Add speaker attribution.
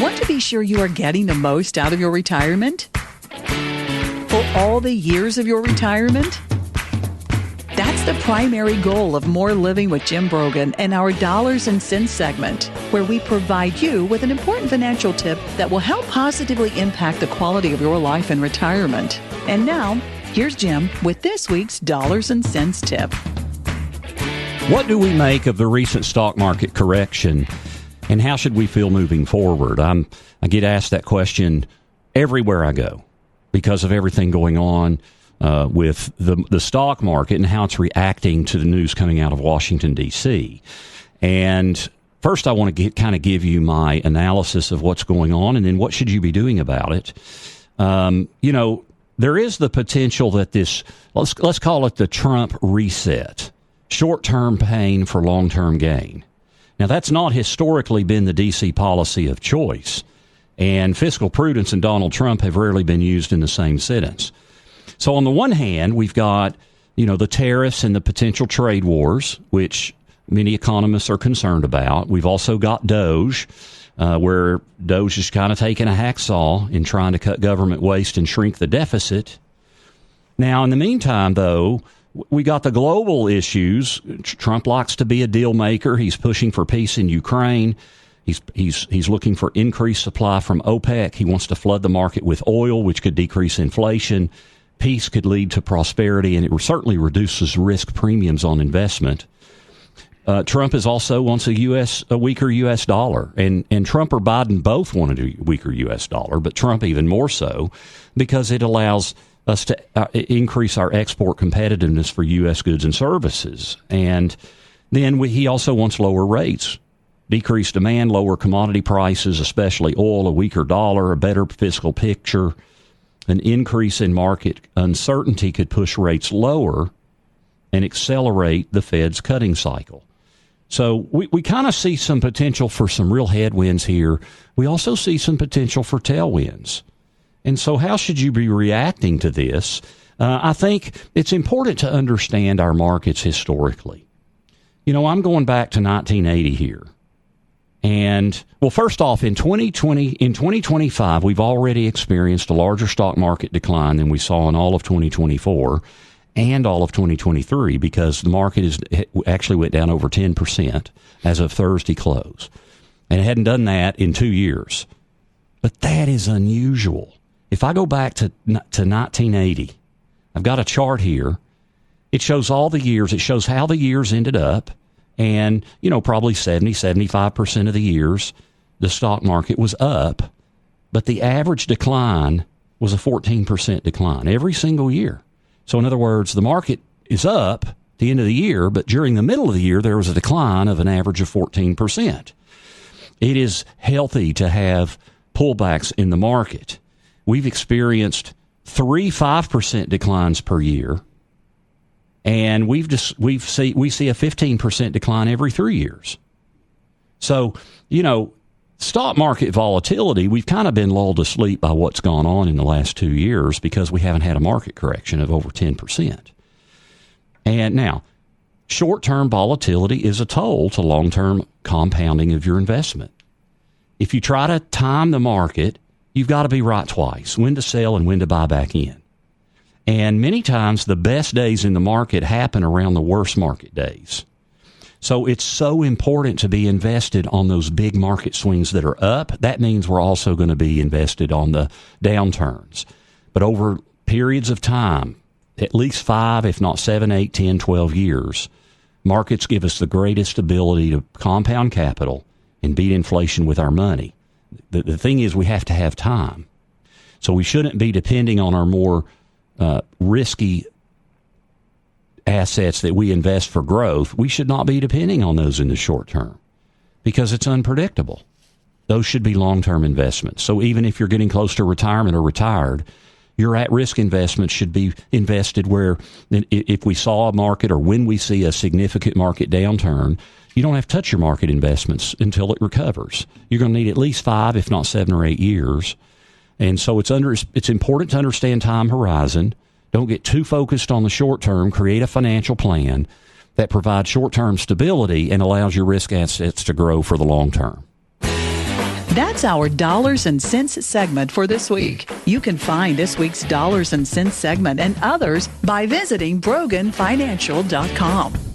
Speaker 1: Want to be sure you are getting the most out of your retirement? For all the years of your retirement? That's the primary goal of More Living with Jim Brogan and our Dollars and Cents segment, where we provide you with an important financial tip that will help positively impact the quality of your life in retirement. And now, here's Jim with this week's Dollars and Cents tip.
Speaker 2: What do we make of the recent stock market correction, and how should we feel moving forward? I get asked that question everywhere I go because of everything going on with the stock market and how it's reacting to the news coming out of Washington, D.C. And first, I want to give you my analysis of what's going on, and then what should you be doing about it. There is the potential that this, let's call it the Trump reset, short-term pain for long-term gain. Now, that's not historically been the D.C. policy of choice, and fiscal prudence and Donald Trump have rarely been used in the same sentence. So on the one hand, we've got, the tariffs and the potential trade wars, which many economists are concerned about. We've also got DOGE, where DOGE is kind of taking a hacksaw in trying to cut government waste and shrink the deficit. Now, in the meantime, though, we got the global issues. Trump likes to be a deal maker. He's pushing for peace in Ukraine. He's looking for increased supply from OPEC. He wants to flood the market with oil, which could decrease inflation. Peace could lead to prosperity, and it certainly reduces risk premiums on investment. Trump is also wants a weaker U.S. dollar, and Trump or Biden both want a weaker U.S. dollar, but Trump even more so because it allows us to increase our export competitiveness for U.S. goods and services. And then he also wants lower rates, decreased demand, lower commodity prices, especially oil, a weaker dollar, a better fiscal picture. An increase in market uncertainty could push rates lower and accelerate the Fed's cutting cycle. So we kind of see some potential for some real headwinds here. We also see some potential for tailwinds. And so how should you be reacting to this? I think it's important to understand our markets historically. I'm going back to 1980 here. And, well, first off, in 2025, we've already experienced a larger stock market decline than we saw in all of 2024 and all of 2023 because the market actually went down over 10% as of Thursday close. And it hadn't done that in 2 years. But that is unusual. If I go back to 1980, I've got a chart here. It shows all the years. It shows how the years ended up. And, probably 75% of the years, the stock market was up. But the average decline was a 14% decline every single year. So, in other words, the market is up at the end of the year, but during the middle of the year, there was a decline of an average of 14%. It is healthy to have pullbacks in the market. We've experienced 5% declines per year, and we see a 15% decline every 3 years. So, stock market volatility, we've kind of been lulled to sleep by what's gone on in the last 2 years because we haven't had a market correction of over 10%. And now, short-term volatility is a toll to long-term compounding of your investment. If you try to time the market, you've got to be right twice, when to sell and when to buy back in. And many times the best days in the market happen around the worst market days. So it's so important to be invested on those big market swings that are up. That means we're also going to be invested on the downturns. But over periods of time, at least 5, if not 7, 8, 10, 12 years, markets give us the greatest ability to compound capital and beat inflation with our money. The thing is, we have to have time. So we shouldn't be depending on our more risky assets that we invest for growth. We should not be depending on those in the short term because it's unpredictable. Those should be long-term investments. So even if you're getting close to retirement or retired, your at-risk investments should be invested where if we saw a market or when we see a significant market downturn, you don't have to touch your market investments until it recovers. You're going to need at least 5, if not 7 or 8 years. And so it's important to understand time horizon. Don't get too focused on the short term. Create a financial plan that provides short-term stability and allows your risk assets to grow for the long term.
Speaker 1: That's our Dollars and Cents segment for this week. You can find this week's Dollars and Cents segment and others by visiting BroganFinancial.com.